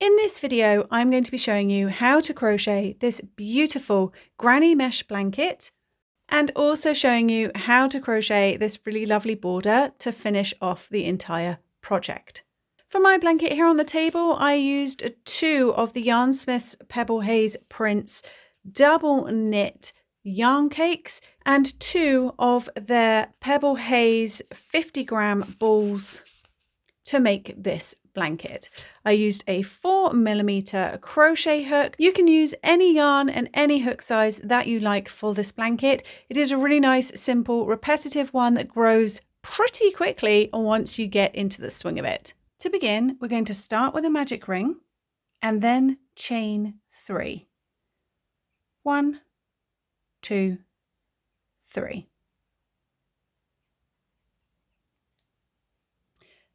In this video, I'm going to be showing you how to crochet this beautiful granny mesh blanket and also showing you how to crochet this really lovely border to finish off the entire project. For my blanket here on the table, I used 2 of the Yarnsmith's Pebble Haze Prints double knit yarn cakes and 2 of their Pebble Haze 50-gram balls to make this blanket. I used a 4mm crochet hook. You can use any yarn and any hook size that you like for this blanket. It is a really nice, simple, repetitive one that grows pretty quickly once you get into the swing of it. To begin, we're going to start with a magic ring and then chain 3. 1, 2, 3.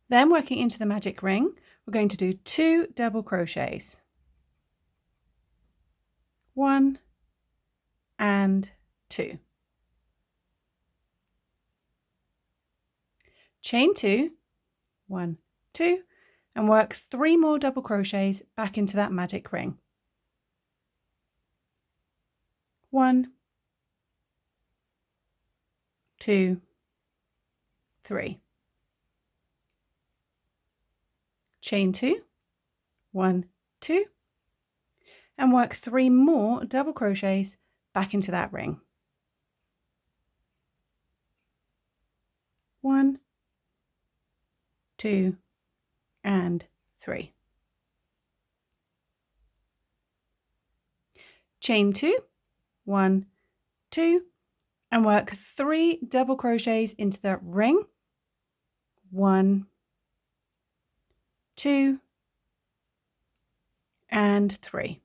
Then working into the magic ring, we're going to do 2 double crochets. 1 and 2. Chain 2, 1, 2, and work 3 more double crochets back into that magic ring. 1, 2, 3. Chain 2, 1, 2, and work 3 more double crochets back into that ring. 1, 2, and 3. Chain 2, 1, 2, and work 3 double crochets into the ring. 1, 2, and 3.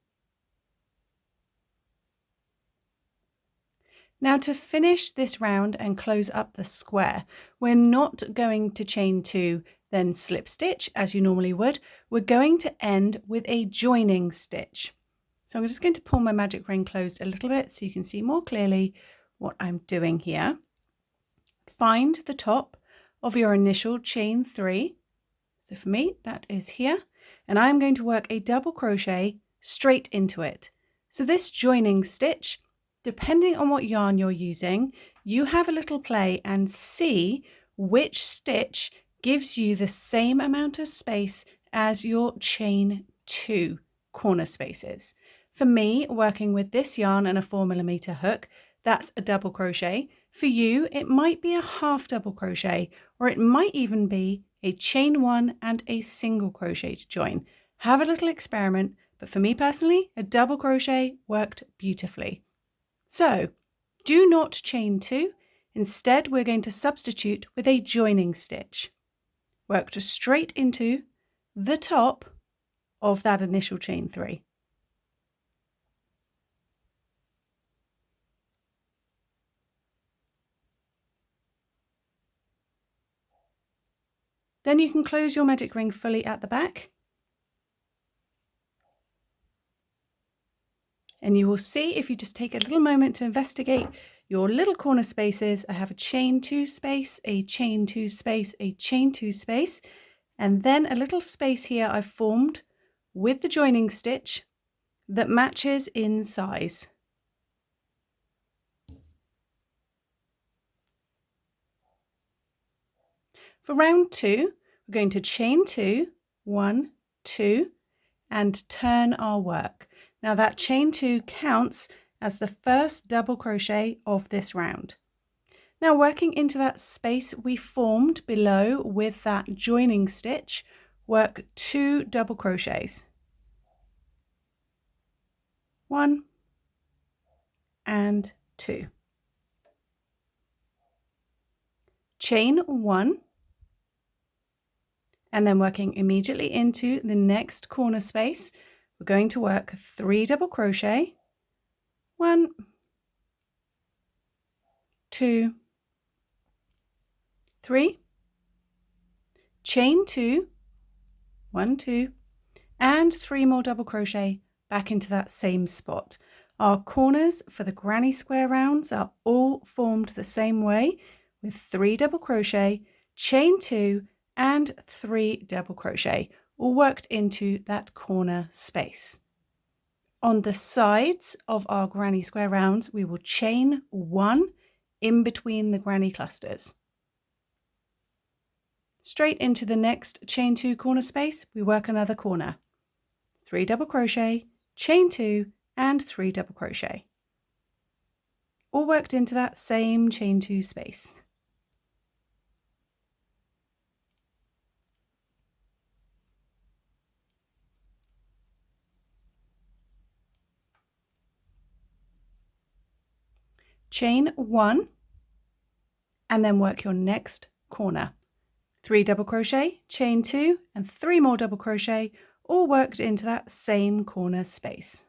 Now to finish this round and close up the square, we're not going to chain 2, then slip stitch as you normally would. We're going to end with a joining stitch. So I'm just going to pull my magic ring closed a little bit so you can see more clearly what I'm doing here. Find the top of your initial chain 3. So for me, that is here. And I'm going to work a double crochet straight into it. So this joining stitch, depending on what yarn you're using, you have a little play and see which stitch gives you the same amount of space as your chain 2 corner spaces. For me, working with this yarn and a 4mm hook, that's a double crochet. For you, it might be a half double crochet, or it might even be a chain 1 and a single crochet to join. Have a little experiment, but for me personally, a double crochet worked beautifully. So do not chain 2. Instead, we're going to substitute with a joining stitch. Work just straight into the top of that initial chain 3. Then you can close your magic ring fully at the back. And you will see, if you just take a little moment to investigate your little corner spaces, I have a chain 2 space, a chain 2 space, a chain 2 space, and then a little space here I've formed with the joining stitch that matches in size. For round 2, we're going to chain 2, 1, 2, and turn our work. Now that chain 2 counts as the first double crochet of this round. Now working into that space we formed below with that joining stitch, work 2 double crochets. 1 and 2. Chain 1, and then working immediately into the next corner space, we're going to work 3 double crochet. 1, 2, 3. Chain 2, 1, 2, and 3 more double crochet back into that same spot. Our corners for the granny square rounds are all formed the same way, with 3 double crochet, chain 2, and 3 double crochet, all worked into that corner space. On the sides of our granny square rounds, we will chain 1 in between the granny clusters. Straight into the next chain 2 corner space, we work another corner. 3 double crochet, chain 2 and 3 double crochet. All worked into that same chain 2 space. Chain 1 and then work your next corner. 3 double crochet, chain 2 and 3 more double crochet, all worked into that same corner space.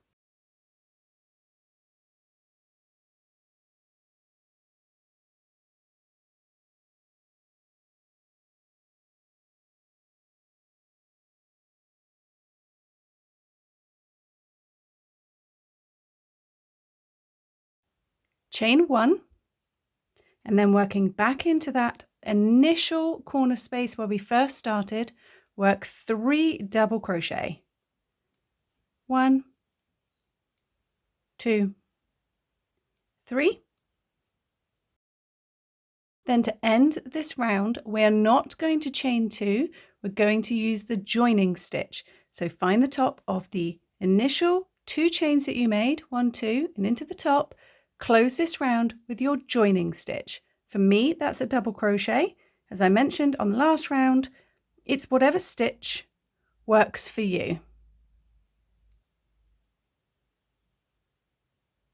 Chain 1 and then working back into that initial corner space where we first started, work 3 double crochet. 1, 2, 3. Then to end this round, we're not going to chain 2, we're going to use the joining stitch. So find the top of the initial 2 chains that you made, 1, 2, and into the top, close this round with your joining stitch. For me, that's a double crochet. As I mentioned on the last round, it's whatever stitch works for you.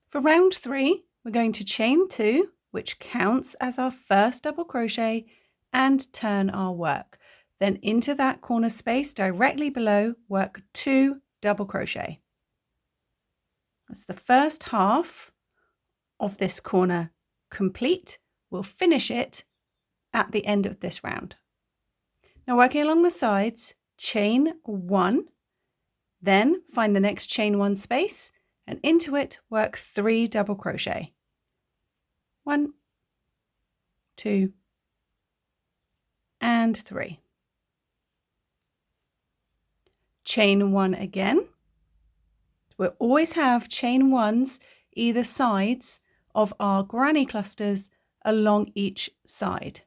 For round 3, we're going to chain 2, which counts as our first double crochet, and turn our work. Then into that corner space directly below, work 2 double crochet. That's the first half of this corner complete. We'll finish it at the end of this round. Now working along the sides, chain 1, then find the next chain 1 space and into it work 3 double crochet. 1, 2, and 3. Chain 1 again. We'll always have chain 1s either sides of our granny clusters along each side.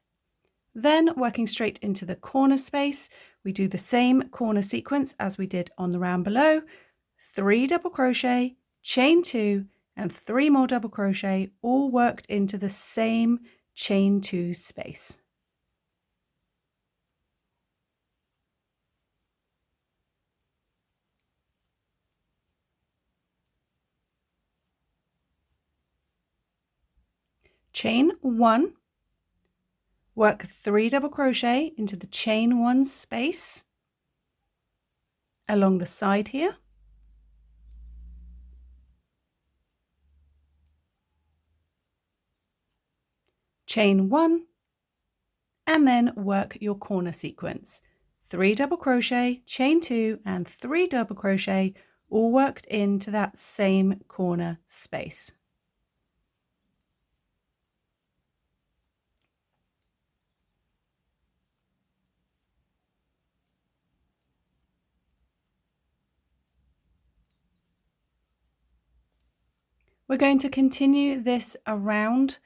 Then working straight into the corner space, we do the same corner sequence as we did on the round below. 3 double crochet, chain 2 and 3 more double crochet, all worked into the same chain 2 space. Chain 1, work 3 double crochet into the chain 1 space along the side here. Chain 1 and then work your corner sequence. 3 double crochet, chain 2 and 3 double crochet, all worked into that same corner space. We're going to continue this around,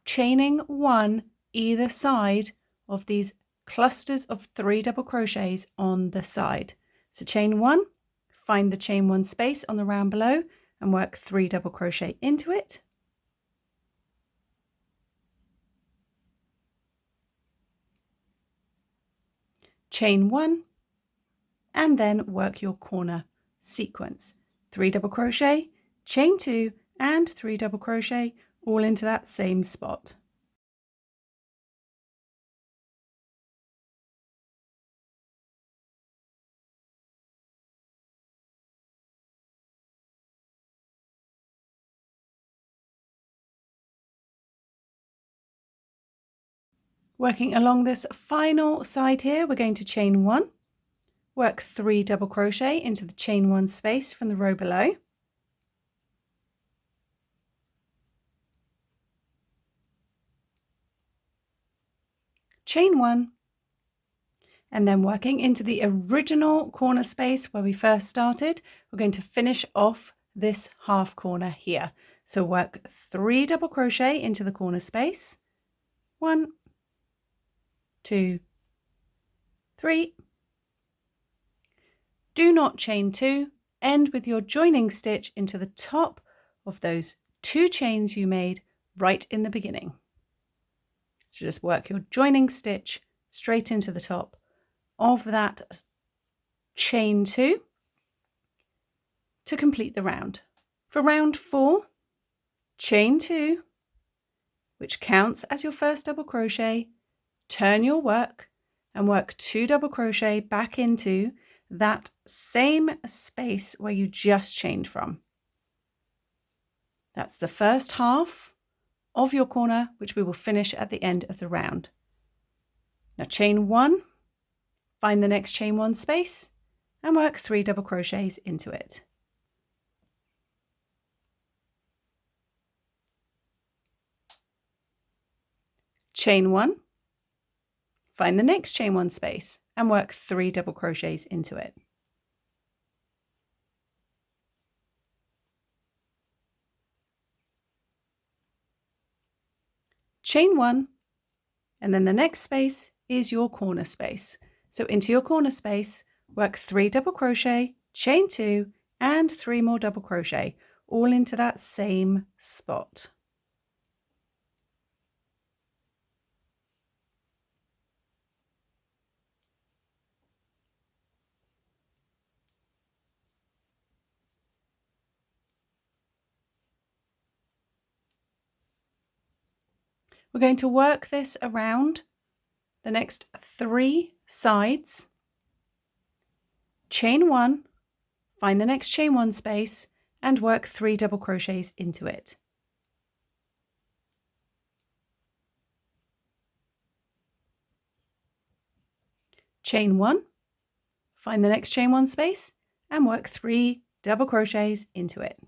chaining 1 either side of these clusters of 3 double crochets on the side. So chain 1, find the chain 1 space on the round below and work 3 double crochet into it. Chain 1 and then work your corner sequence. 3 double crochet, chain 2 and 3 double crochet, all into that same spot. Working along this final side here, we're going to chain 1, work 3 double crochet into the chain 1 space from the row below. Chain 1 and then working into the original corner space where we first started, we're going to finish off this half corner here. So work 3 double crochet into the corner space. 1, 2, 3. Do not chain 2. End with your joining stitch into the top of those 2 chains you made right in the beginning. So just work your joining stitch straight into the top of that chain 2 to complete the round. For round 4, chain 2, which counts as your first double crochet, turn your work and work 2 double crochet back into that same space where you just chained from. That's the first half of your corner, which we will finish at the end of the round. Now chain 1, find the next chain 1 space and work 3 double crochets into it. Chain 1, find the next chain 1 space and work 3 double crochets into it. Chain 1, and then the next space is your corner space. So into your corner space, work 3 double crochet, chain 2 and 3 more double crochet, all into that same spot. We're going to work this around the next 3 sides. Chain 1, find the next chain 1 space and work 3 double crochets into it. Chain 1, find the next chain 1 space and work 3 double crochets into it.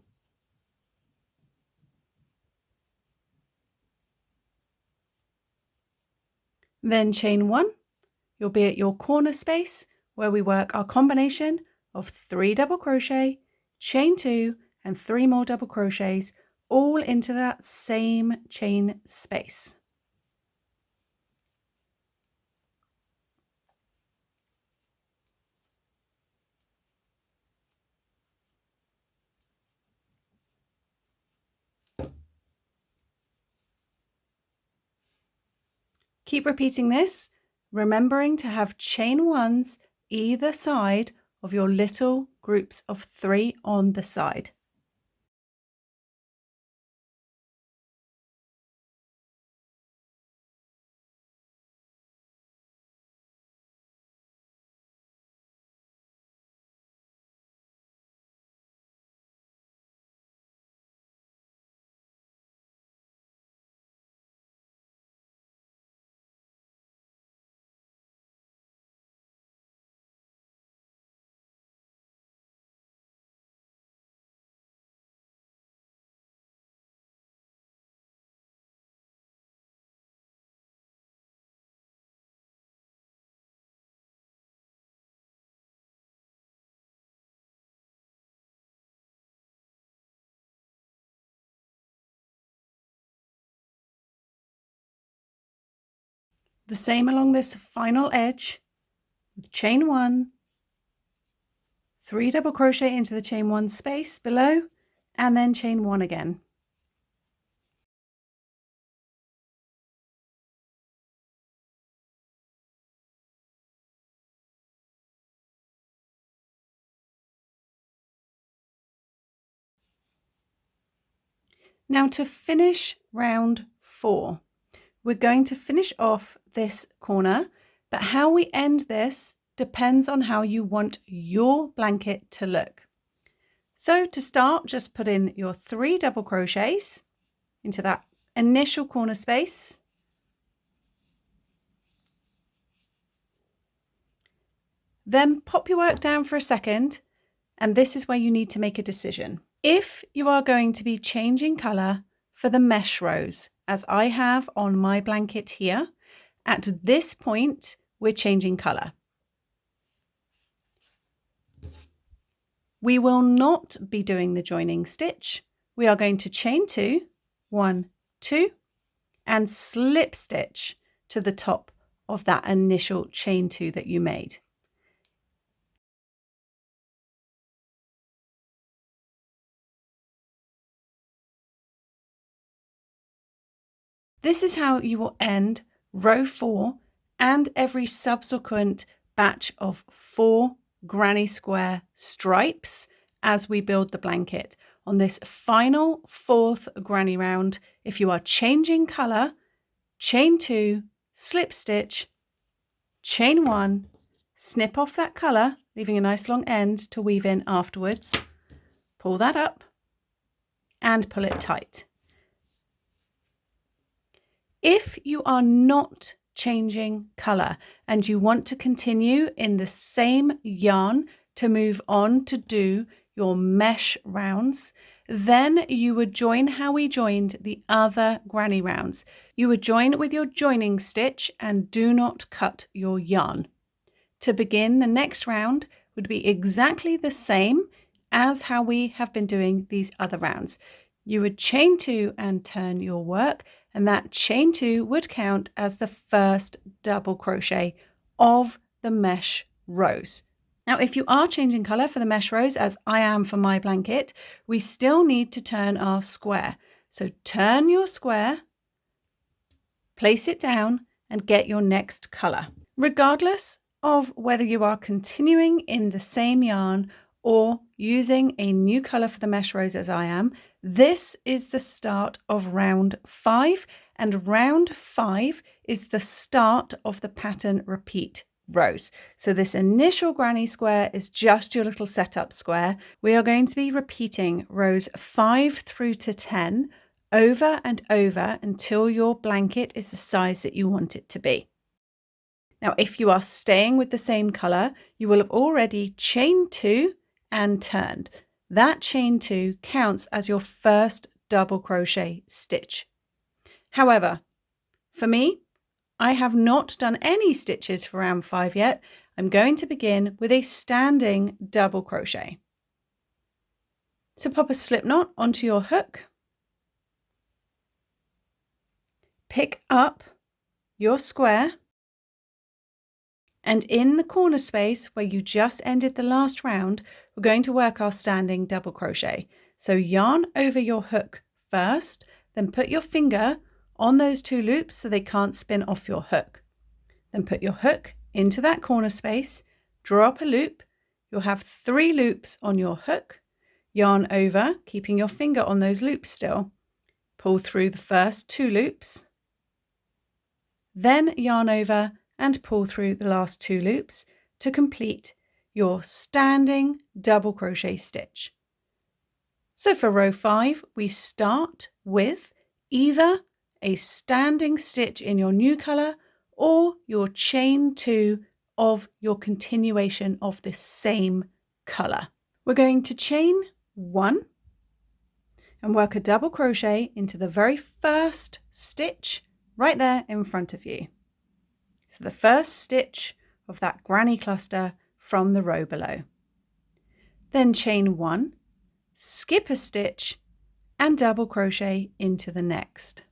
Then chain 1, you'll be at your corner space where we work our combination of 3 double crochet, chain 2 and 3 more double crochets, all into that same chain space. Keep repeating this, remembering to have chain 1s either side of your little groups of 3 on the side. The same along this final edge with chain 1, 3 double crochet into the chain 1 space below and then chain 1 again. Now to finish round 4, we're going to finish off this corner, but how we end this depends on how you want your blanket to look. So to start, just put in your 3 double crochets into that initial corner space. Then pop your work down for a second, and this is where you need to make a decision. If you are going to be changing colour for the mesh rows, as I have on my blanket here, at this point we're changing colour. We will not be doing the joining stitch. We are going to chain 2, 1, 2, and slip stitch to the top of that initial chain 2 that you made. This is how you will end row 4 and every subsequent batch of 4 granny square stripes as we build the blanket. On this final 4th granny round, if you are changing colour, chain 2, slip stitch, chain 1, snip off that colour, leaving a nice long end to weave in afterwards, pull that up and pull it tight. If you are not changing colour and you want to continue in the same yarn to move on to do your mesh rounds, then you would join how we joined the other granny rounds. You would join with your joining stitch and do not cut your yarn. To begin the next round would be exactly the same as how we have been doing these other rounds. You would chain 2 and turn your work, and that chain 2 would count as the first double crochet of the mesh rows. Now, if you are changing colour for the mesh rows, as I am for my blanket, we still need to turn our square. So turn your square, place it down, and get your next colour. Regardless of whether you are continuing in the same yarn or using a new colour for the mesh rows as I am, this is the start of round 5, and round 5 is the start of the pattern repeat rows. So this initial granny square is just your little setup square. We are going to be repeating rows 5 through to 10 over and over until your blanket is the size that you want it to be. Now, if you are staying with the same colour, you will have already chained 2 and turned. That chain 2 counts as your first double crochet stitch. However, for me, I have not done any stitches for round 5 yet. I'm going to begin with a standing double crochet. So pop a slip knot onto your hook, pick up your square, and in the corner space where you just ended the last round, we're going to work our standing double crochet. So yarn over your hook first, then put your finger on those 2 loops so they can't spin off your hook. Then put your hook into that corner space, draw up a loop. You'll have 3 loops on your hook. Yarn over, keeping your finger on those loops still. Pull through the first 2 loops. Then yarn over and pull through the last 2 loops to complete your standing double crochet stitch. So for row 5, we start with either a standing stitch in your new colour or your chain 2 of your continuation of the same colour. We're going to chain 1 and work a double crochet into the very first stitch right there in front of you. So the first stitch of that granny cluster from the row below. Then chain 1, skip a stitch and double crochet into the next.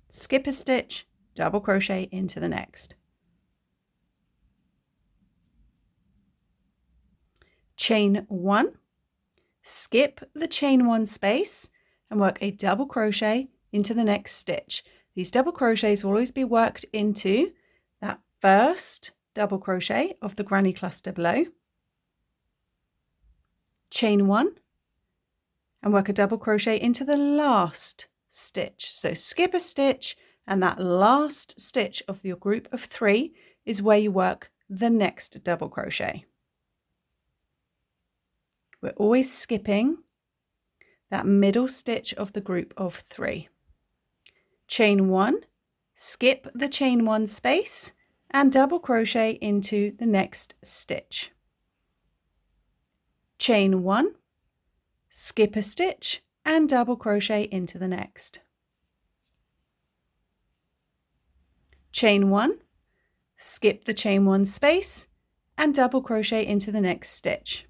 Skip a stitch, double crochet into the next. Chain 1, skip the chain 1 space and work a double crochet into the next stitch. These double crochets will always be worked into that first double crochet of the granny cluster below. Chain 1 and work a double crochet into the last stitch. So skip a stitch, and that last stitch of your group of 3 is where you work the next double crochet. We're always skipping that middle stitch of the group of 3. Chain 1, skip the chain 1 space and double crochet into the next stitch. Chain 1, skip a stitch and double crochet into the next. Chain 1, skip the chain 1 space and double crochet into the next stitch.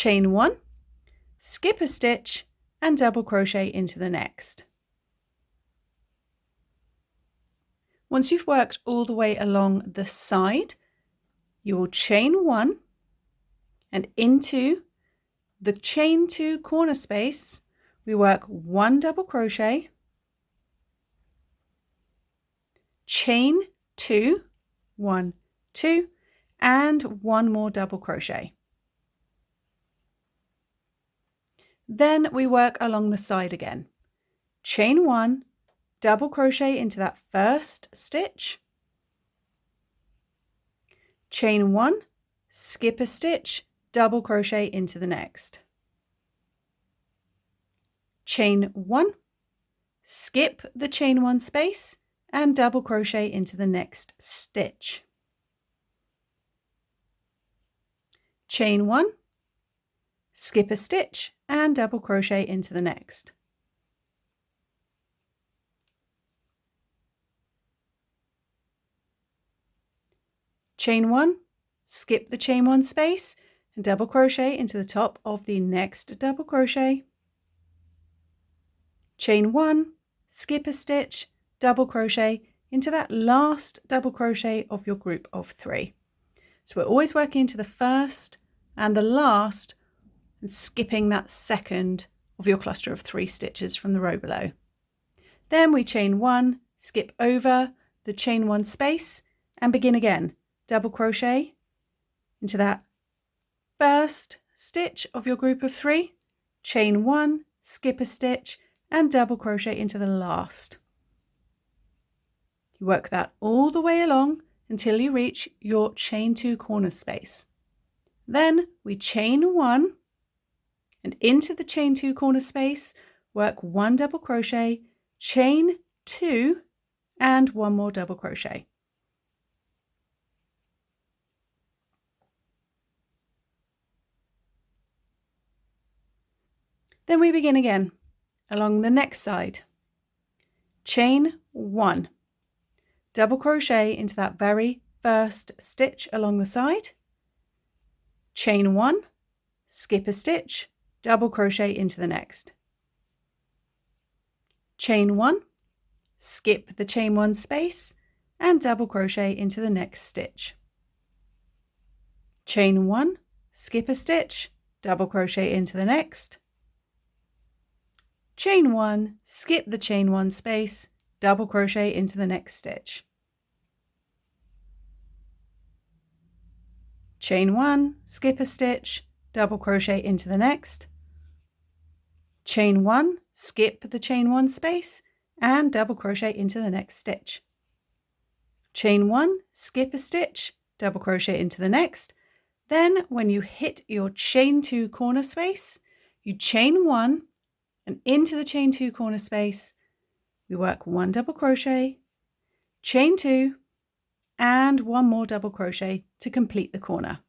chain 1, skip a stitch and double crochet into the next. Once you've worked all the way along the side, you will chain 1 and into the chain 2 corner space we work 1 double crochet, chain 2, 1, 2, and 1 more double crochet. Then we work along the side again. Chain 1, double crochet into that first stitch, chain 1, skip a stitch, double crochet into the next. Chain 1, skip the chain 1 space and double crochet into the next stitch. Chain 1, skip a stitch and double crochet into the next. Chain 1, skip the chain 1 space and double crochet into the top of the next double crochet. Chain 1, skip a stitch, double crochet into that last double crochet of your group of 3. So we're always working into the first and the last and skipping that second of your cluster of 3 stitches from the row below. Then we chain 1, skip over the chain 1 space and begin again. Double crochet into that first stitch of your group of 3, chain 1, skip a stitch and double crochet into the last. You work that all the way along until you reach your chain 2 corner space. Then we chain 1 and into the chain 2 corner space work 1 double crochet, chain 2 and 1 more double crochet. Then we begin again along the next side. Chain 1, double crochet into that very first stitch along the side, chain 1, skip a stitch, double crochet into the next. Chain 1, skip the chain 1 space and double crochet into the next stitch. Chain 1, skip a stitch, double crochet into the next. Chain 1, skip the chain 1 space, double crochet into the next stitch. Chain 1, skip a stitch, double crochet into the next. Chain 1, skip the chain 1 space and double crochet into the next stitch. Chain 1, skip a stitch, double crochet into the next. Then when you hit your chain 2 corner space, you chain 1 and into the chain 2 corner space, we work 1 double crochet, chain 2 and 1 more double crochet to complete the corner.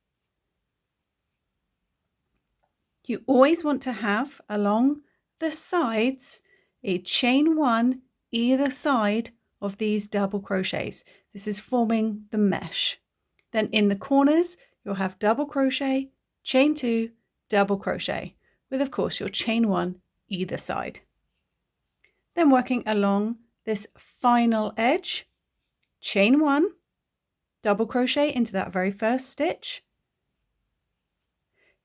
You always want to have along the sides a chain 1 either side of these double crochets. This is forming the mesh. Then in the corners you'll have double crochet, chain 2, double crochet with of course your chain 1 either side. Then working along this final edge, chain 1, double crochet into that very first stitch,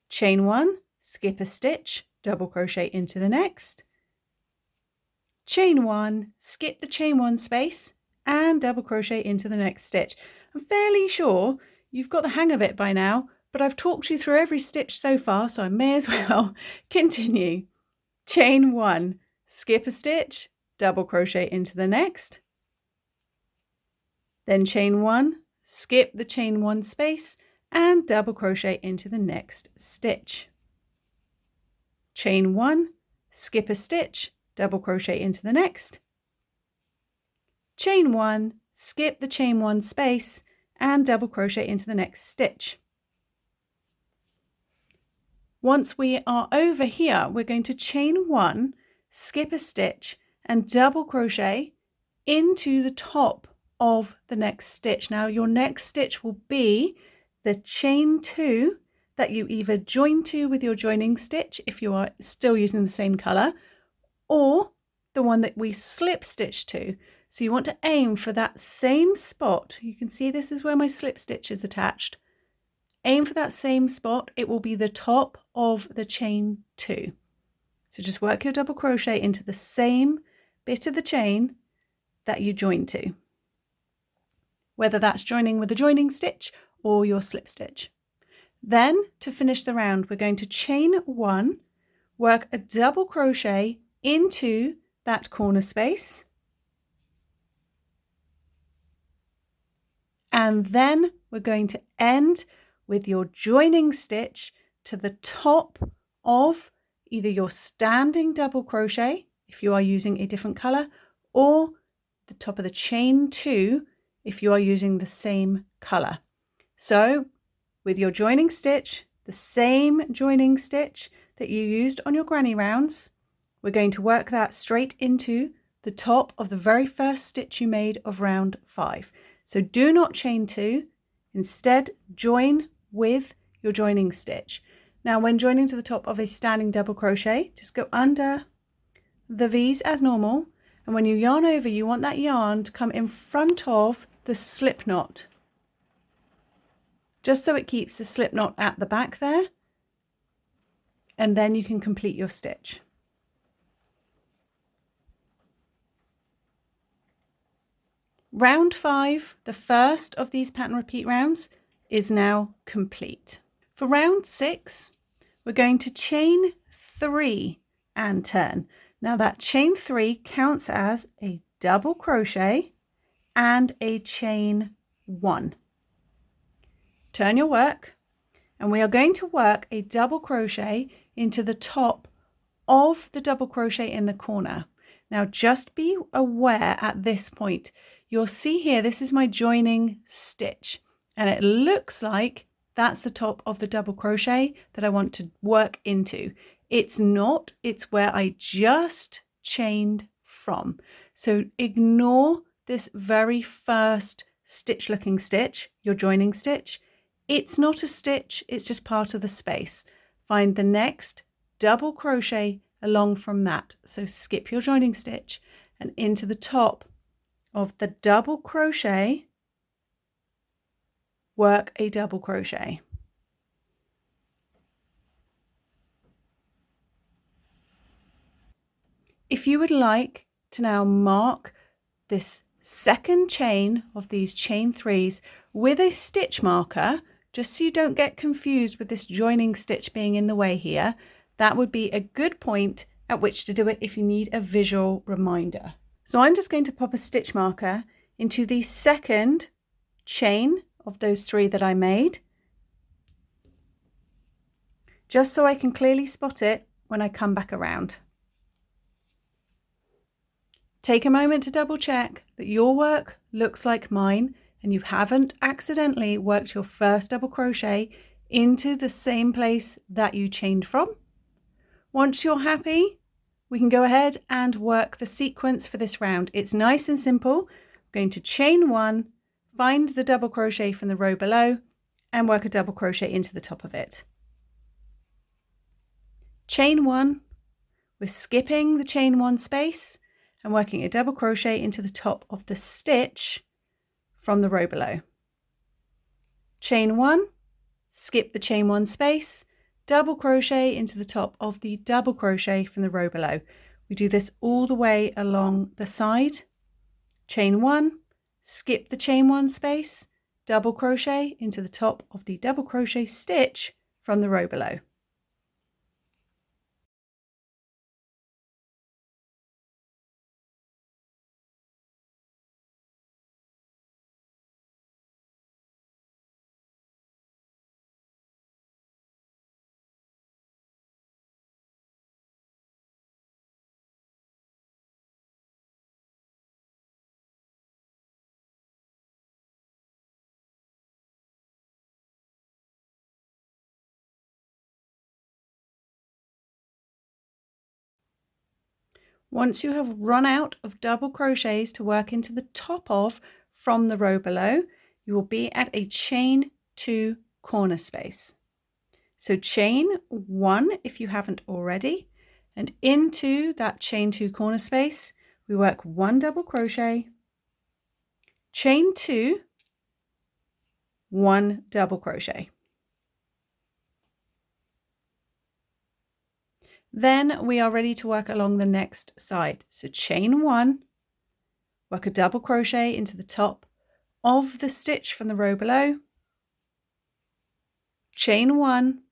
chain 1, skip a stitch, double crochet into the next, chain 1, skip the chain 1 space and double crochet into the next stitch. I'm fairly sure you've got the hang of it by now, but I've talked you through every stitch so far, so I may as well continue. Chain 1, skip a stitch, double crochet into the next, then chain 1, skip the chain 1 space and double crochet into the next stitch. Chain 1, skip a stitch, double crochet into the next, chain 1, skip the chain 1 space and double crochet into the next stitch. Once we are over here, we're going to chain 1, skip a stitch and double crochet into the top of the next stitch. Now your next stitch will be the chain 2 that you either join to with your joining stitch if you are still using the same colour, or the one that we slip stitch to. So you want to aim for that same spot. You can see this is where my slip stitch is attached. Aim for that same spot. It will be the top of the chain 2. So just work your double crochet into the same bit of the chain that you join to, whether that's joining with a joining stitch or your slip stitch. Then to finish the round, we're going to chain 1, work a double crochet into that corner space, and then we're going to end with your joining stitch to the top of either your standing double crochet if you are using a different color, or the top of the chain 2 if you are using the same color. So with your joining stitch, the same joining stitch that you used on your granny rounds, we're going to work that straight into the top of the very first stitch you made of round 5. So do not chain 2, instead join with your joining stitch. Now when joining to the top of a standing double crochet, just go under the V's as normal, and when you yarn over, you want that yarn to come in front of the slip knot, just so it keeps the slip knot at the back there, and then you can complete your stitch. Round 5, the first of these pattern repeat rounds, is now complete. For round 6, we're going to chain 3 and turn. Now that chain 3 counts as a double crochet and a chain 1. Turn your work, and we are going to work a double crochet into the top of the double crochet in the corner. Now just be aware at this point, you'll see here, this is my joining stitch, and it looks like that's the top of the double crochet that I want to work into. It's not, it's where I just chained from. So ignore this very first stitch looking stitch, your joining stitch. It's not a stitch, it's just part of the space. Find the next double crochet along from that. So skip your joining stitch and into the top of the double crochet, work a double crochet. If you would like to now mark this second chain of these chain 3s with a stitch marker, just so you don't get confused with this joining stitch being in the way here, that would be a good point at which to do it if you need a visual reminder. So I'm just going to pop a stitch marker into the second chain of those 3 that I made, just so I can clearly spot it when I come back around. Take a moment to double check that your work looks like mine and you haven't accidentally worked your first double crochet into the same place that you chained from. Once you're happy, we can go ahead and work the sequence for this round. It's nice and simple. I'm going to chain 1, find the double crochet from the row below, and work a double crochet into the top of it. Chain 1, we're skipping the chain 1 space and working a double crochet into the top of the stitch from the row below. Chain 1, skip the chain 1 space, double crochet into the top of the double crochet from the row below. We do this all the way along the side. Chain 1, skip the chain 1 space, double crochet into the top of the double crochet stitch from the row below. Once you have run out of double crochets to work into the top of from the row below, you will be at a chain 2 corner space. So chain 1 if you haven't already, and into that chain 2 corner space we work 1 double crochet, chain 2, 1 double crochet. Then we are ready to work along the next side. So chain 1, work a double crochet into the top of the stitch from the row below, chain 1,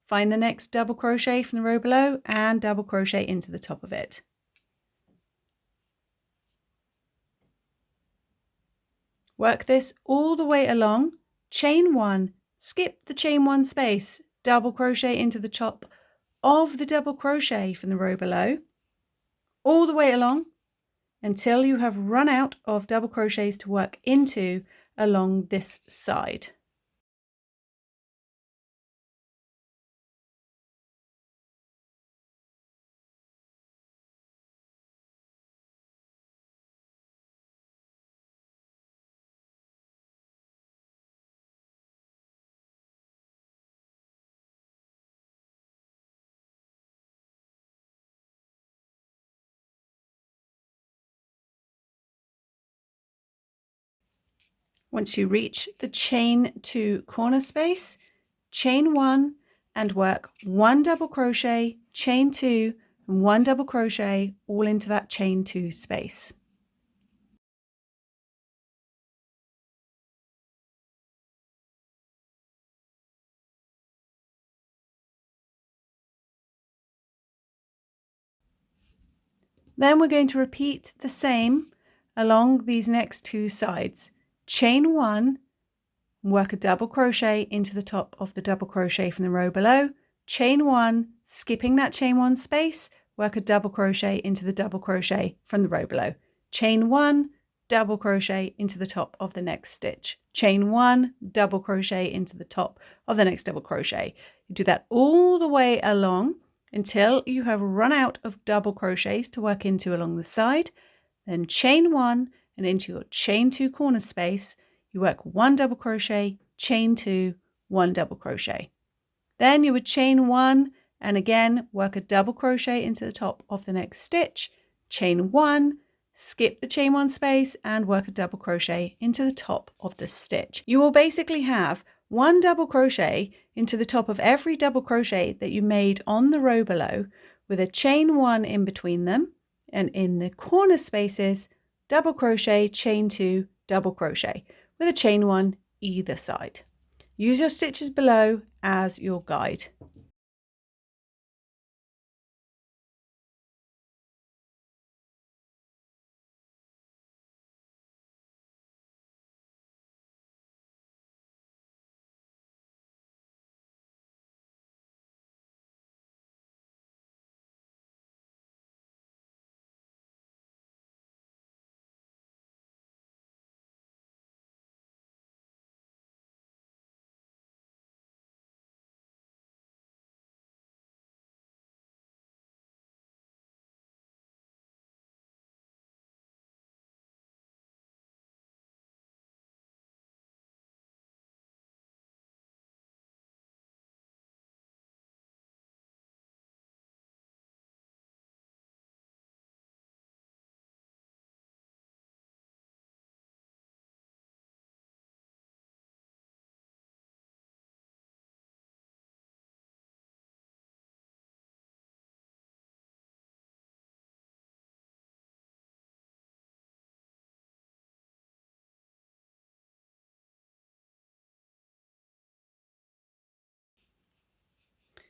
find the next double crochet from the row below and double crochet into the top of it. Work this all the way along, chain 1, skip the chain 1 space, double crochet into the top of the double crochet from the row below, all the way along until you have run out of double crochets to work into along this side. Once you reach the chain 2 corner space, chain 1 and work 1 double crochet, chain 2 and 1 double crochet all into that chain 2 space. Then we're going to repeat the same along these next 2 sides. Chain 1, work a double crochet into the top of the double crochet from the row below, chain 1, skipping that chain 1 space, work a double crochet into the double crochet from the row below, chain 1, double crochet into the top of the next stitch, chain 1, double crochet into the top of the next double crochet. You do that all the way along until you have run out of double crochets to work into along the side. Then chain 1 and into your chain 2 corner space you work 1 double crochet, chain 2, 1 double crochet. Then you would chain 1 and again work a double crochet into the top of the next stitch, chain 1, skip the chain 1 space and work a double crochet into the top of the stitch. You will basically have 1 double crochet into the top of every double crochet that you made on the row below with a chain 1 in between them, and in the corner spaces double crochet, chain 2, double crochet with a chain 1 either side. Use your stitches below as your guide.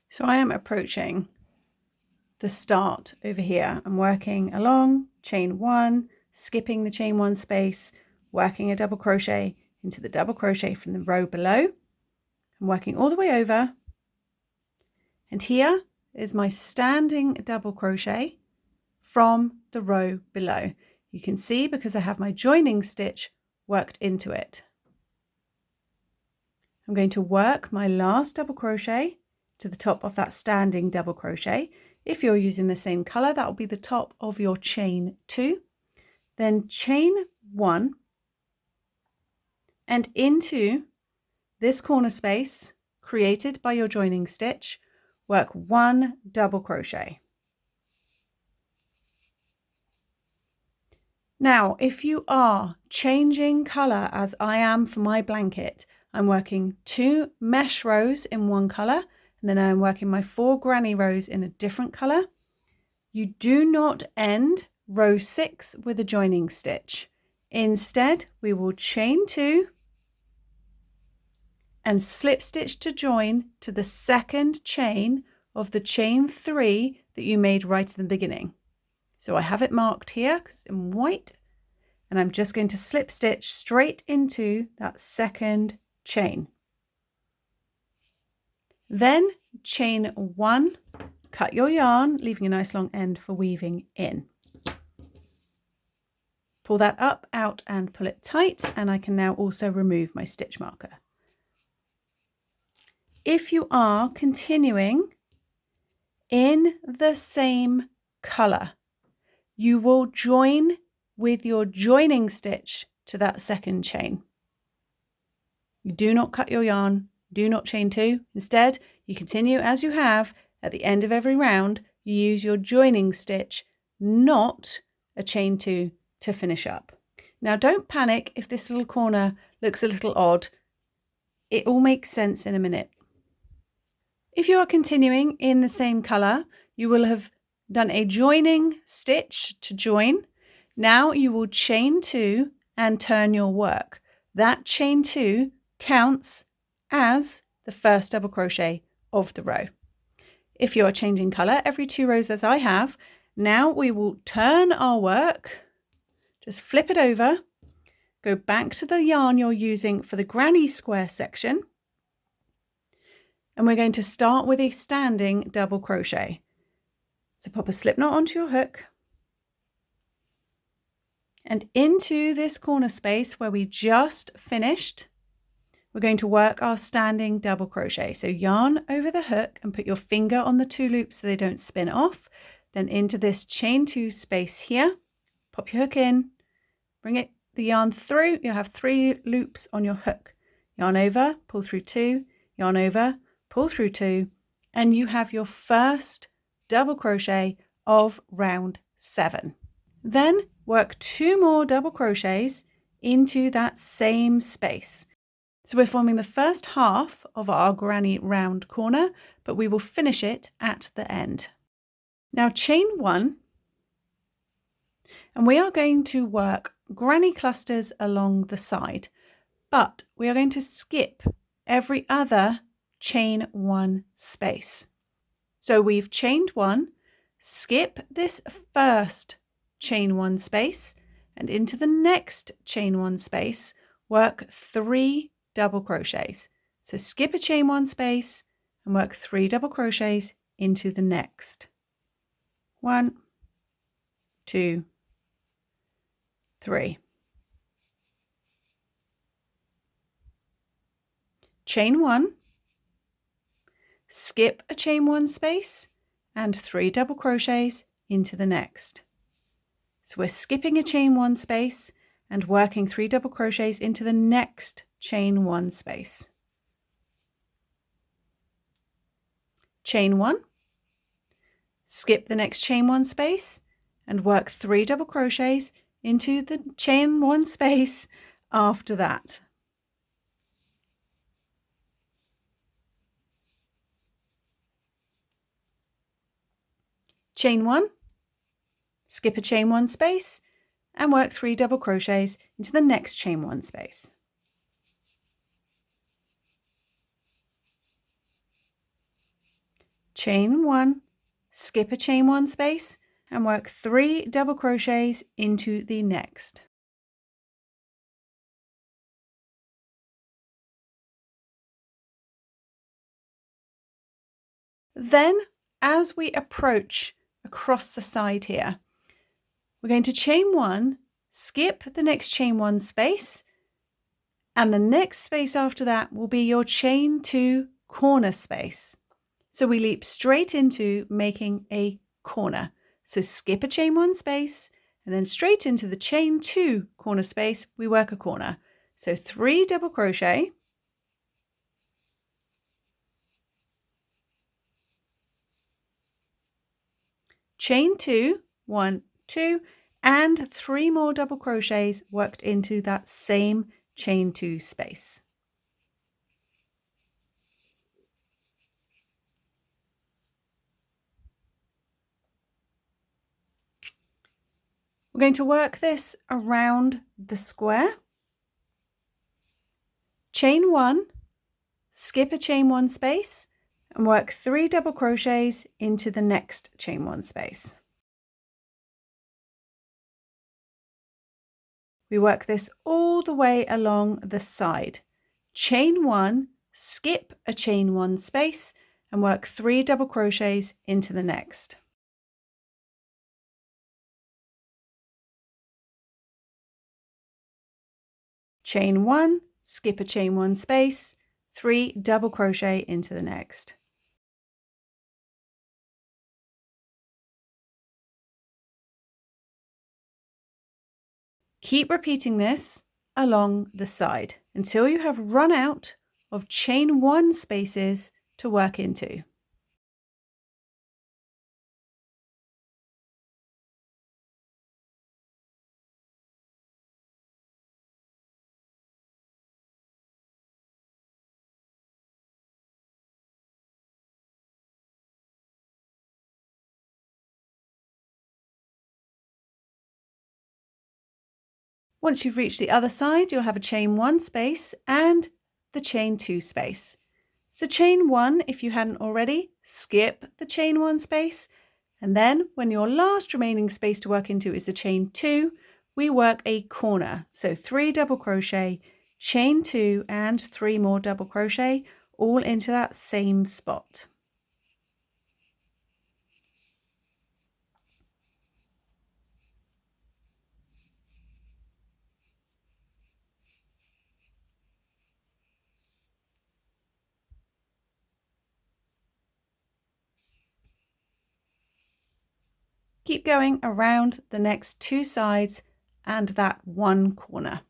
So I am approaching the start over here. I'm working along chain 1, skipping the chain 1 space, working a double crochet into the double crochet from the row below. I'm working all the way over, and here is my standing double crochet from the row below. You can see because I have my joining stitch worked into it. I'm going to work my last double crochet to the top of that standing double crochet. If you're using the same color, that will be the top of your chain 2. Then chain 1 and into this corner space, created by your joining stitch, work 1 double crochet. Now, if you are changing colour as I am for my blanket, I'm working 2 mesh rows in one colour, and then I'm working my 4 granny rows in a different colour. You do not end row 6 with a joining stitch. Instead, we will chain 2 and slip stitch to join to the second chain of the chain 3 that you made right at the beginning. So I have it marked here because it's in white, and I'm just going to slip stitch straight into that second chain. Then chain 1, cut your yarn, leaving a nice long end for weaving in. Pull that up, out, and pull it tight, and I can now also remove my stitch marker. If you are continuing in the same colour, you will join with your joining stitch to that second chain. You do not cut your yarn, do not chain 2. Instead, you continue as you have. At the end of every round, you use your joining stitch, not a chain 2, to finish up. Now, don't panic if this little corner looks a little odd. It all makes sense in a minute. If you are continuing in the same colour, you will have done a joining stitch to join. Now you will chain 2 and turn your work. That chain 2 counts as the first double crochet of the row. If you are changing colour every 2 rows as I have, now we will turn our work, just flip it over, go back to the yarn you're using for the granny square section, and we're going to start with a standing double crochet. So pop a slip knot onto your hook, and into this corner space where we just finished, we're going to work our standing double crochet. So yarn over the hook and put your finger on the 2 loops so they don't spin off. Then into this chain 2 space here, pop your hook in, bring the yarn through. You'll have 3 loops on your hook. Yarn over, pull through 2, yarn over, pull through 2, and you have your first double crochet of round 7. Then work 2 more double crochets into that same space. So we're forming the first half of our granny round corner, but we will finish it at the end. Now chain 1, and we are going to work granny clusters along the side, but we are going to skip every other chain 1 space. So we've chained 1, skip this first chain 1 space, and into the next chain 1 space, work 3 double crochets. So skip a chain 1 space and work 3 double crochets into the next. 1, 2, 3. Chain 1, skip a chain 1 space and 3 double crochets into the next. So we're skipping a chain 1 space and working 3 double crochets into the next chain 1 space. Chain 1, skip the next chain 1 space and work 3 double crochets into the chain 1 space after that. Chain 1, skip a chain 1 space and work 3 double crochets into the next chain 1 space. Chain 1, skip a chain 1 space and work 3 double crochets into the next. Then, as we approach across the side here, we're going to chain 1, skip the next chain 1 space, and the next space after that will be your chain 2 corner space. So we leap straight into making a corner. So skip a chain 1 space and then straight into the chain 2 corner space, we work a corner. So 3 double crochet, chain 2, 1, 2, and 3 more double crochets worked into that same chain 2 space. We're going to work this around the square. Chain 1, skip a chain 1 space, and work 3 double crochets into the next chain 1 space. We work this all the way along the side. Chain 1, skip a chain 1 space, and work 3 double crochets into the next. Chain 1, skip a chain 1 space, 3 double crochet into the next. Keep repeating this along the side until you have run out of chain 1 spaces to work into. Once you've reached the other side, you'll have a chain 1 space and the chain 2 space. So chain 1, if you hadn't already, skip the chain 1 space, and then when your last remaining space to work into is the chain 2, we work a corner. So 3 double crochet, chain 2 and 3 more double crochet all into that same spot. Keep going around the next 2 sides and that 1 corner.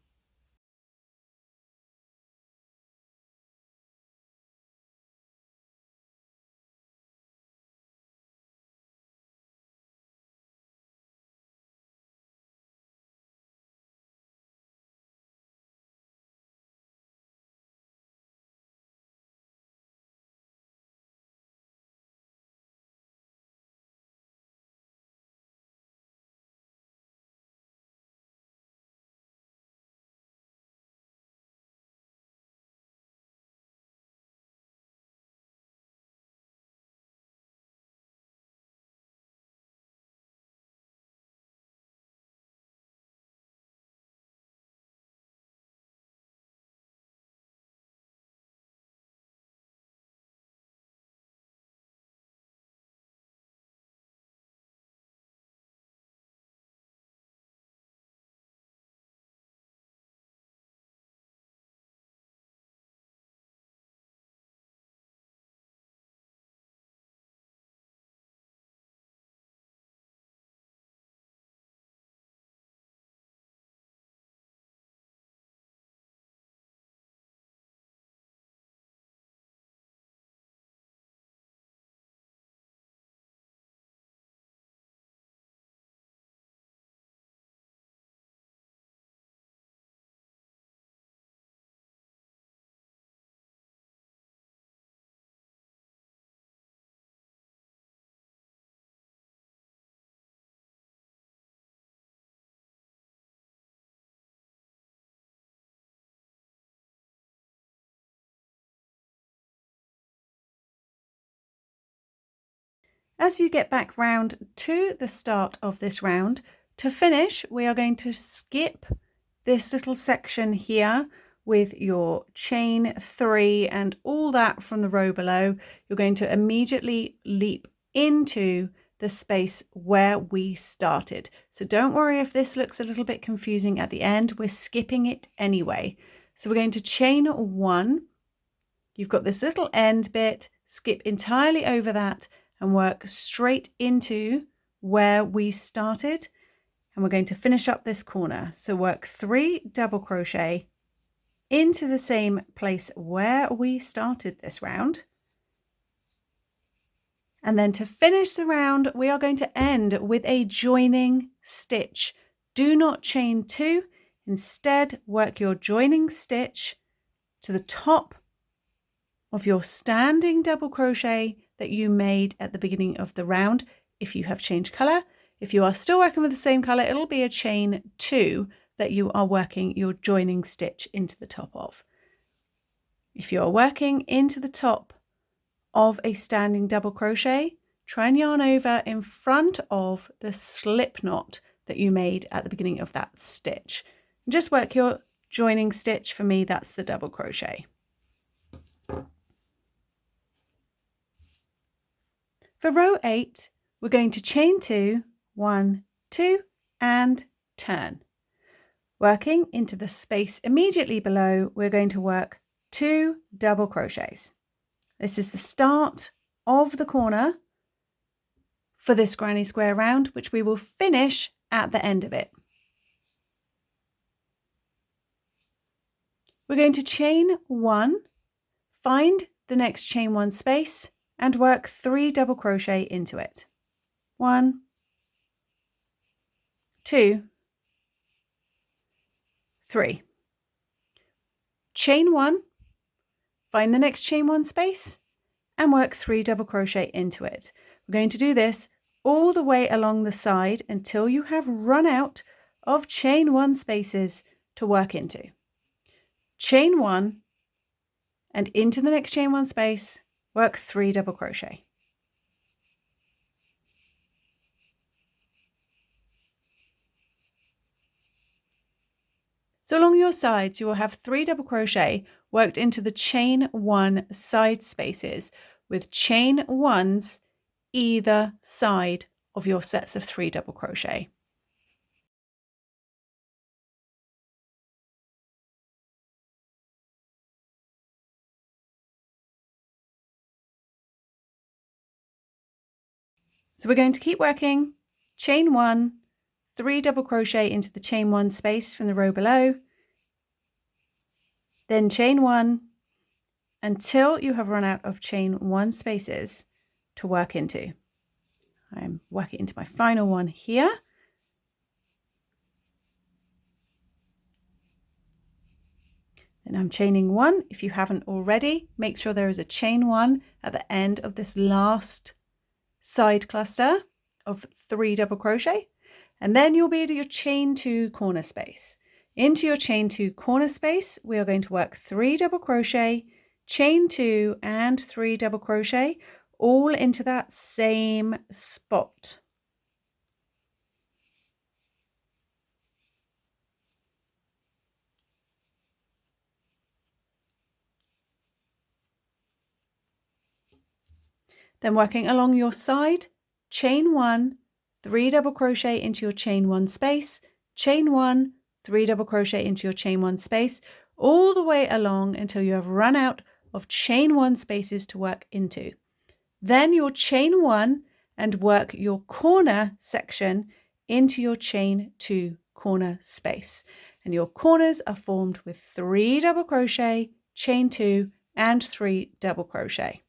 As you get back round to the start of this round, to finish, we are going to skip this little section here with your chain 3 and all that from the row below. You're going to immediately leap into the space where we started. So don't worry if this looks a little bit confusing at the end, we're skipping it anyway. So we're going to chain 1. You've got this little end bit, skip entirely over that and work straight into where we started, and we're going to finish up this corner. So work 3 double crochet into the same place where we started this round, And then to finish the round, we are going to end with a joining stitch. Do not chain 2. Instead, work your joining stitch to the top of your standing double crochet that you made at the beginning of the round. If you have changed color, if you are still working with the same color, it'll be a chain 2 that you are working your joining stitch into the top of. If you are working into the top of a standing double crochet, try and yarn over in front of the slip knot that you made at the beginning of that stitch. Just work your joining stitch. For me, that's the double crochet. For row 8, we're going to chain 2, 1, 2, and turn. Working into the space immediately below, we're going to work 2 double crochets. This is the start of the corner for this granny square round, which we will finish at the end of it. We're going to chain 1, find the next chain 1 space, and work 3 double crochet into it. 1, 2, 3. Chain 1, find the next chain 1 space, and work 3 double crochet into it. We're going to do this all the way along the side until you have run out of chain 1 spaces to work into. Chain 1 and into the next chain 1 space, work 3 double crochet. So along your sides, you will have 3 double crochet worked into the chain 1 side spaces with chain 1s either side of your sets of 3 double crochet. So we're going to keep working chain 1, 3 double crochet into the chain 1 space from the row below, then chain 1 until you have run out of chain 1 spaces to work into. I'm working into my final one here. Then I'm chaining 1. If you haven't already, make sure there is a chain 1 at the end of this last side cluster of 3 double crochet, and then you'll be at your chain 2 corner space. Into your chain 2 corner space, we are going to work 3 double crochet, chain 2 and 3 double crochet all into that same spot. Then working along your side, chain 1, 3 double crochet into your chain 1 space, chain 1, 3 double crochet into your chain 1 space, all the way along until you have run out of chain 1 spaces to work into. Then your chain 1 and work your corner section into your chain 2 corner space. And your corners are formed with 3 double crochet, chain 2 and 3 double crochet.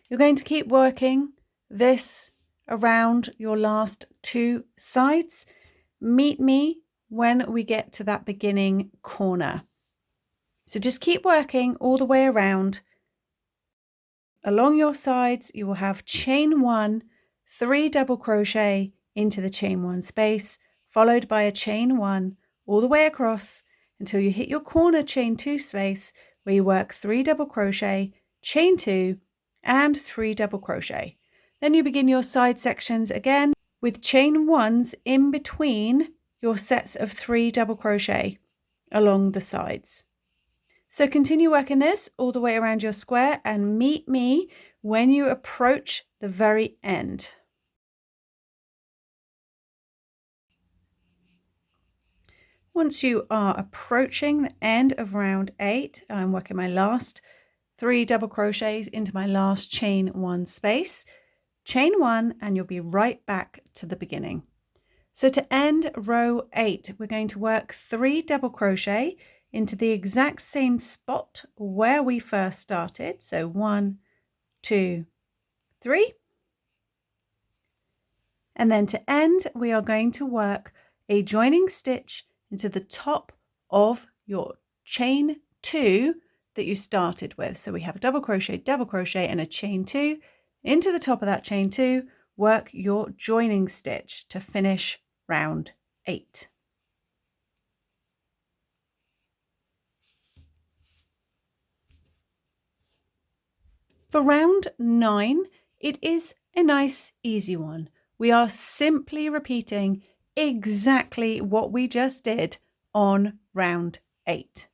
You're going to keep working this around your last 2 sides. Meet me when we get to that beginning corner. So just keep working all the way around. Along your sides, you will have chain 1, 3 double crochet into the chain 1 space, followed by a chain 1 all the way across until you hit your corner chain 2 space, where you work 3 double crochet, chain 2 and 3 double crochet. Then you begin your side sections again with chain 1s in between your sets of 3 double crochet along the sides. So continue working this all the way around your square and meet me when you approach the very end. Once you are approaching the end of round 8, I'm working my last 3 double crochets into my last chain 1 space, chain 1, and you'll be right back to the beginning. So to end row 8, we're going to work 3 double crochet into the exact same spot where we first started. So 1, 2, 3. And then to end, we are going to work a joining stitch into the top of your chain 2 that you started with. So we have a double crochet and a chain 2 into the top of that chain 2. Work your joining stitch to finish round 8. For round 9, it is a nice easy one. We are simply repeating exactly what we just did on round 8.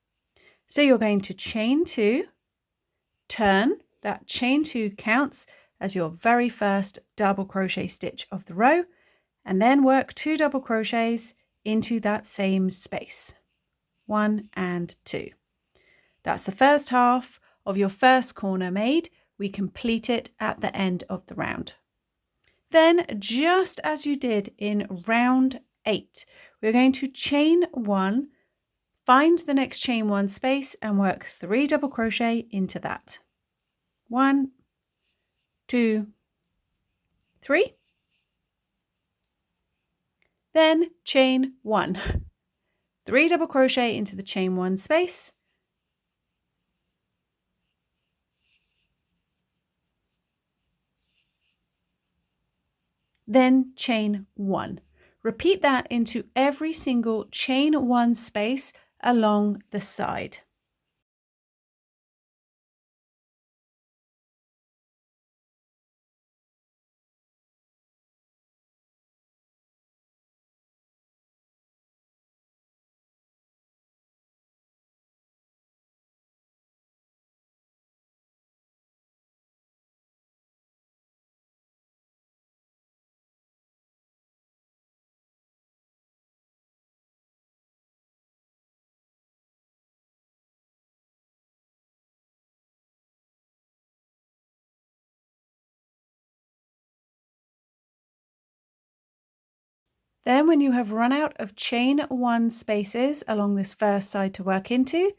So you're going to chain 2, turn, that chain 2 counts as your very first double crochet stitch of the row, and then work 2 double crochets into that same space, 1 and 2. That's the first half of your first corner made. We complete it at the end of the round. Then, just as you did in round 8, we're going to chain 1, find the next chain 1 space and work 3 double crochet into that. 1, 2, 3. Then chain 1, 3 double crochet into the chain 1 space. Then chain 1. Repeat that into every single chain 1 space along the side. Then when you have run out of chain 1 spaces along this first side to work into,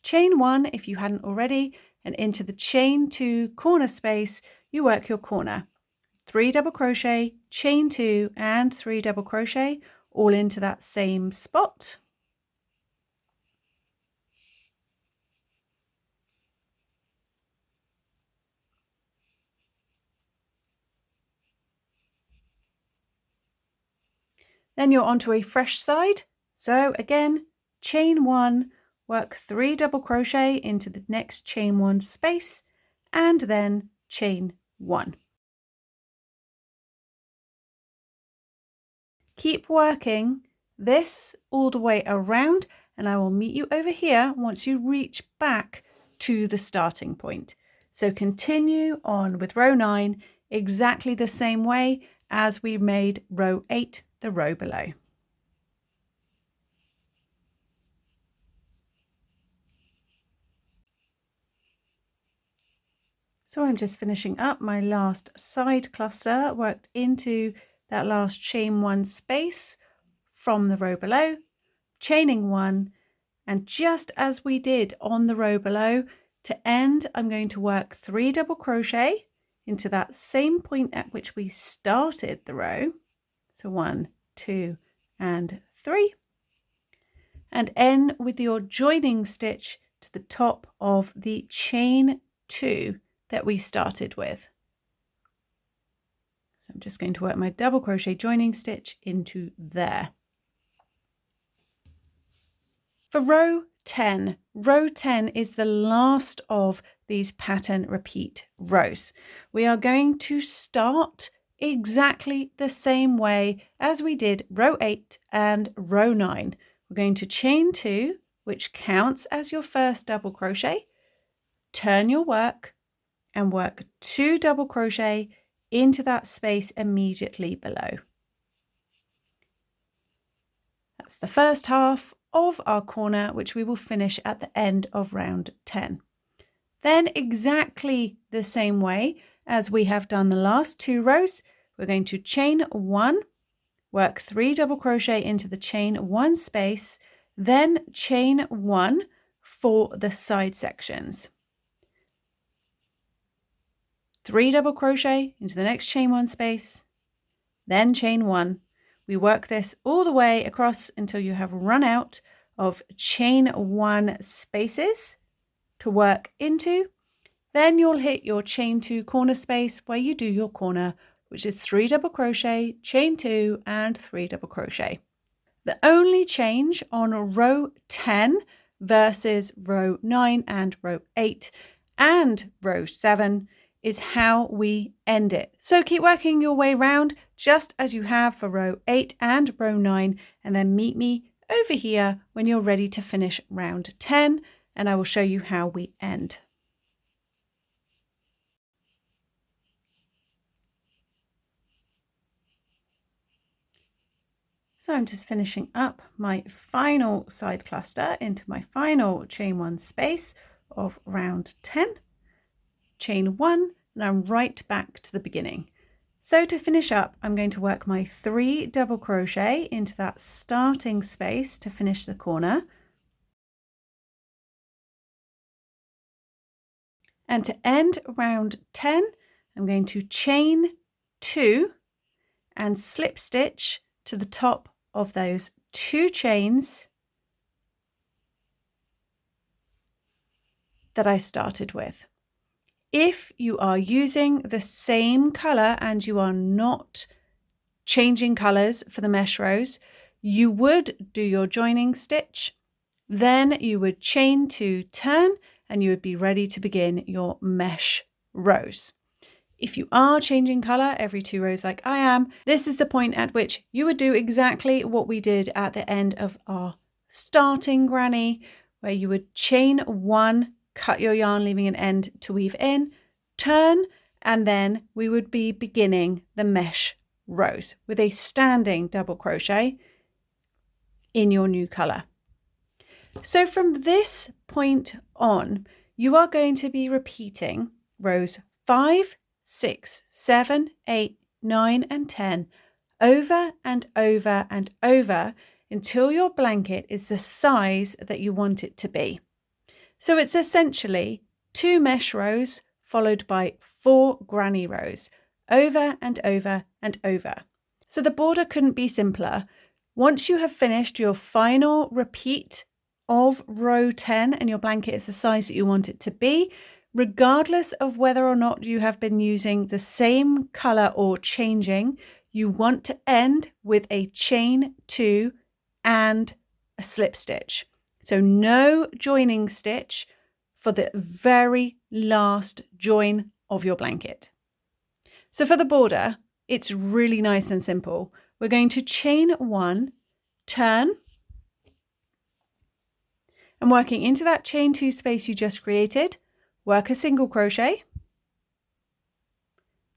chain 1 if you hadn't already, and into the chain 2 corner space, you work your corner. 3 double crochet, chain 2 and 3 double crochet all into that same spot. Then you're onto a fresh side. So again, chain 1, work 3 double crochet into the next chain 1 space, and then chain 1. Keep working this all the way around, and I will meet you over here once you reach back to the starting point. So continue on with row 9 exactly the same way as we made row 8, the row below. So I'm just finishing up my last side cluster, worked into that last chain 1 space from the row below, chaining 1, and just as we did on the row below, to end I'm going to work 3 double crochet into that same point at which we started the row. So 1, 2, and 3. And end with your joining stitch to the top of the chain 2 that we started with. So I'm just going to work my double crochet joining stitch into there. For row 10 is the last of these pattern repeat rows. We are going to start exactly the same way as we did row 8 and row 9. We're going to chain 2, which counts as your first double crochet, turn your work and work 2 double crochet into that space immediately below. That's the first half of our corner, which we will finish at the end of round 10. Then exactly the same way as we have done the last 2 rows, we're going to chain 1, work 3 double crochet into the chain 1 space, then chain 1 for the side sections. 3 double crochet into the next chain 1 space, then chain 1. We work this all the way across until you have run out of chain 1 spaces to work into. Then you'll hit your chain 2 corner space where you do your corner, which is 3 double crochet, chain 2 and 3 double crochet. The only change on row 10 versus row 9 and row 8 and row 7 is how we end it. So keep working your way round just as you have for row 8 and row 9, and then meet me over here when you're ready to finish round 10, and I will show you how we end. So I'm just finishing up my final side cluster into my final chain 1 space of round 10. Chain 1, and I'm right back to the beginning. So to finish up, I'm going to work my 3 double crochet into that starting space to finish the corner. And to end round 10, I'm going to chain 2 and slip stitch to the top of those 2 chains that I started with. If you are using the same color and you are not changing colors for the mesh rows, you would do your joining stitch, then you would chain 2, turn, and you would be ready to begin your mesh rows. If you are changing color every 2 rows like I am, this is the point at which you would do exactly what we did at the end of our starting granny, where you would chain 1, cut your yarn leaving an end to weave in, turn, and then we would be beginning the mesh rows with a standing double crochet in your new color. So from this point on, you are going to be repeating rows 5, 6, 7, 8, 9, and 10 over and over and over until your blanket is the size that you want it to be. So it's essentially 2 mesh rows followed by 4 granny rows over and over and over. So the border couldn't be simpler. Once you have finished your final repeat of row 10 and your blanket is the size that you want it to be, regardless of whether or not you have been using the same color or changing, you want to end with a chain 2 and a slip stitch. So no joining stitch for the very last join of your blanket. So for the border, it's really nice and simple. We're going to chain 1, turn, and working into that chain 2 space you just created, work a single crochet,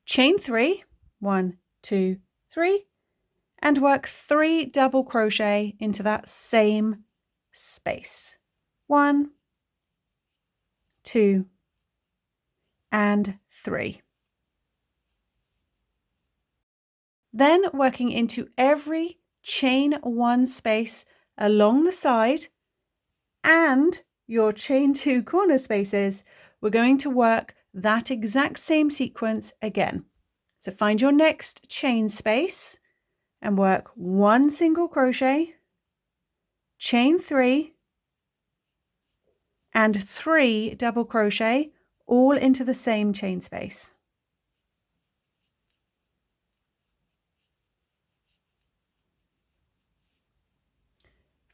chain 3, 1, 2, 3, and work 3 double crochet into that same space. 1, 2, and 3. Then working into every chain 1 space along the side and your chain 2 corner spaces, we're going to work that exact same sequence again. So find your next chain space and work 1 single crochet, chain 3 and 3 double crochet all into the same chain space.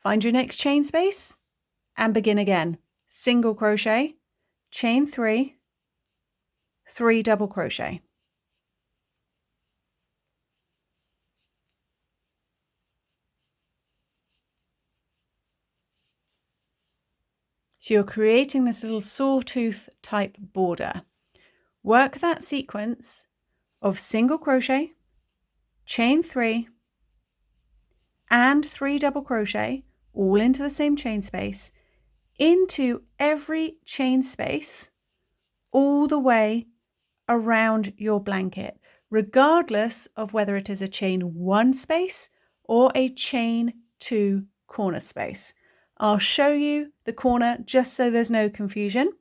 Find your next chain space and begin again. Single crochet, chain 3, 3 double crochet. So you're creating this little sawtooth type border. Work that sequence of single crochet, chain 3 and 3 double crochet all into the same chain space into every chain space all the way around your blanket, regardless of whether it is a chain 1 space or a chain 2 corner space. I'll show you the corner just so there's no confusion,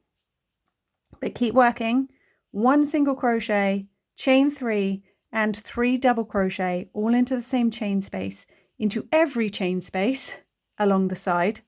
but keep working 1 single crochet, chain 3 and 3 double crochet all into the same chain space into every chain space along the side.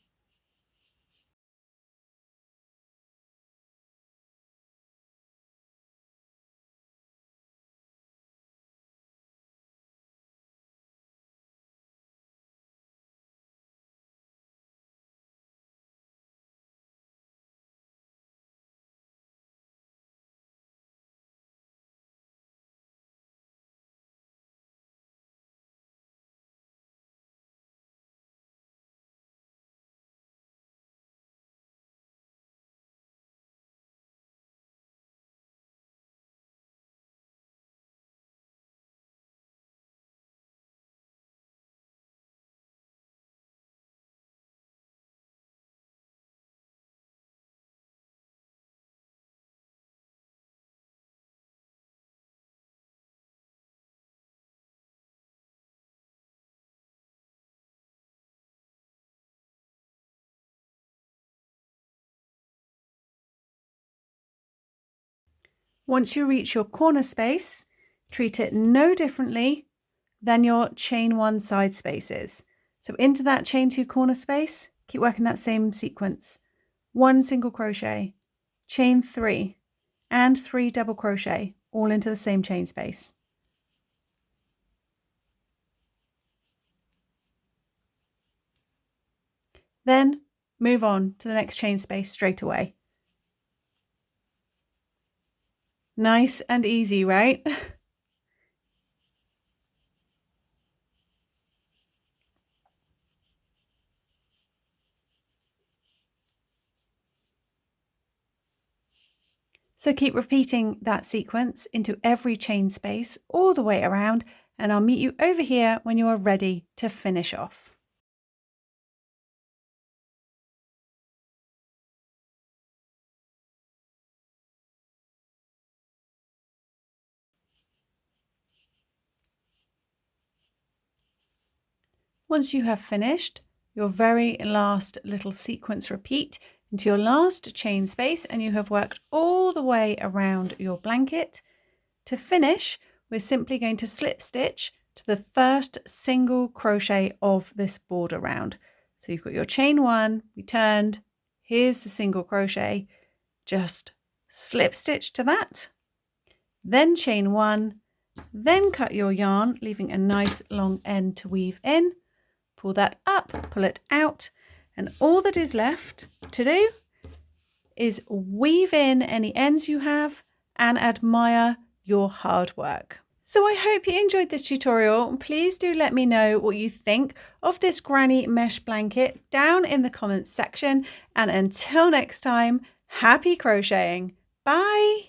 Once you reach your corner space, treat it no differently than your chain 1 side spaces. So into that chain 2 corner space, keep working that same sequence. 1 single crochet, chain 3 and 3 double crochet all into the same chain space. Then move on to the next chain space straight away. Nice and easy, right? So keep repeating that sequence into every chain space all the way around, and I'll meet you over here when you are ready to finish off. Once you have finished your very last little sequence repeat into your last chain space and you have worked all the way around your blanket, to finish we're simply going to slip stitch to the first single crochet of this border round. So you've got your chain 1, we turned, here's the single crochet, just slip stitch to that, then chain 1, then cut your yarn leaving a nice long end to weave in. Pull that up, pull it out, and all that is left to do is weave in any ends you have and admire your hard work. So I hope you enjoyed this tutorial. Please do let me know what you think of this granny mesh blanket down in the comments section. And until next time, happy crocheting. Bye!